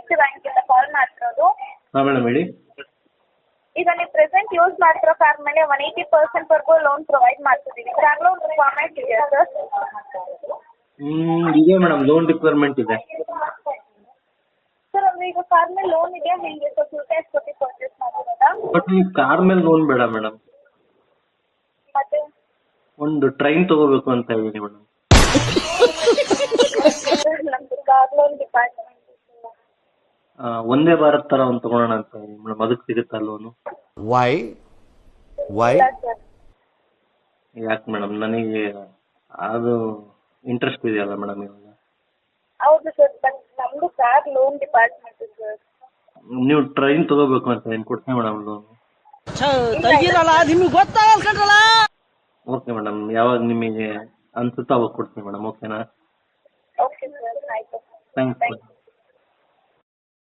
First bank ಇಂದ ಕಾಲ್ ಮಾಡ್ತಿರೋದು. ಹಾಂ ಮೇಡಮ್ ಹೇಳಿ. ಈಗ ನೀವು ಪ್ರೆಸೆಂಟ್ ಯೂಸ್ ಮಾಡ್ತಿರೋ ಕಾರ್ ಮೇಲೆ 180% ವರೆಗೂ ಲೋನ್ ಪ್ರೊವೈಡ್ ಮಾಡ್ತಿದ್ದೀವಿ. ಕಾರ್ ಲೋನ್ ರಿಕ್ವೈರ್ಮೆಂಟ್ ಇದೆಯಾ ಸರ್? ಇದೆ ಮೇಡಮ್, ಲೋನ್ ರಿಕ್ವೈರ್ಮೆಂಟ್ ಇದೆ. ಸರ್ ಅಂದ್ರೆ ಈಗ ಕಾರ್ ಮೇಲೆ ಲೋನ್ ಇದೆಯಾ ಹೆಂಗೆ ಸರ್? ಡೀಟೇಲ್ಸ್ ಕೊಟ್ಟು ಪರ್ಚೇಸ್ ಮಾಡಿರೋದಾ? ಬಟ್ ಈ ಕಾರ್ ಮೇಲೆ ಲೋನ್ ಬೇಡ ಮೇಡಮ್, ಮತ್ತೆ ಒಂದು ಟ್ರೈನ್ ತಗೋಬೇಕು ಅಂತ ಇದ್ದೀನಿ ಮೇಡಮ್. ನಮ್ದು ಕಾರ್ ಲೋನ್ ಡಿಪಾರ್ಟ್ಮೆಂಟ್. ಒಂದೇ ಭಾರತ್ ಥರ ಒಂದು ತಗೊಳ್ಳೋಣ ಅಂತ ಇದ್ದೀನಿ ಮೇಡಮ್, ಅದಕ್ಕೆ ಸಿಗುತ್ತಾ ಲೋನು? ವೈ ಇಲ್ಲ ಸರ್. ಯಾಕೆ ಮೇಡಮ್, ನನಗೆ ಅದು ಇಂಟ್ರೆಸ್ಟ್ ಇದೆಯಲ್ಲ ಮೇಡಮ್ ಇವಾಗ. ಹೌದು ಸರ್, ಬಟ್ ನಮ್ದು ಕಾರ್ ಲೋನ್ ಡಿಪಾರ್ಟ್ಮೆಂಟ್ ಸರ್. ನೀವು ಟ್ರೈನ್ ತಗೋಬೇಕು ಅಂತ ಏನು ಕೊಡ್ತೀನಿ ಮೇಡಮ್ ಲೋನು? ನಿಮ್ಗೆ ಗೊತ್ತಾಗಲ್ಲ. ಓಕೆ ಮೇಡಮ್, ಯಾವಾಗ ನಿಮಗೆ ಅನ್ಸುತ್ತೋ ಅವಾಗ ಕೊಡ್ತೀನಿ ಮೇಡಮ್, ಓಕೆನಾ? ಓಕೆ ಸರ್, ಆಯಿತು. Thanks madam.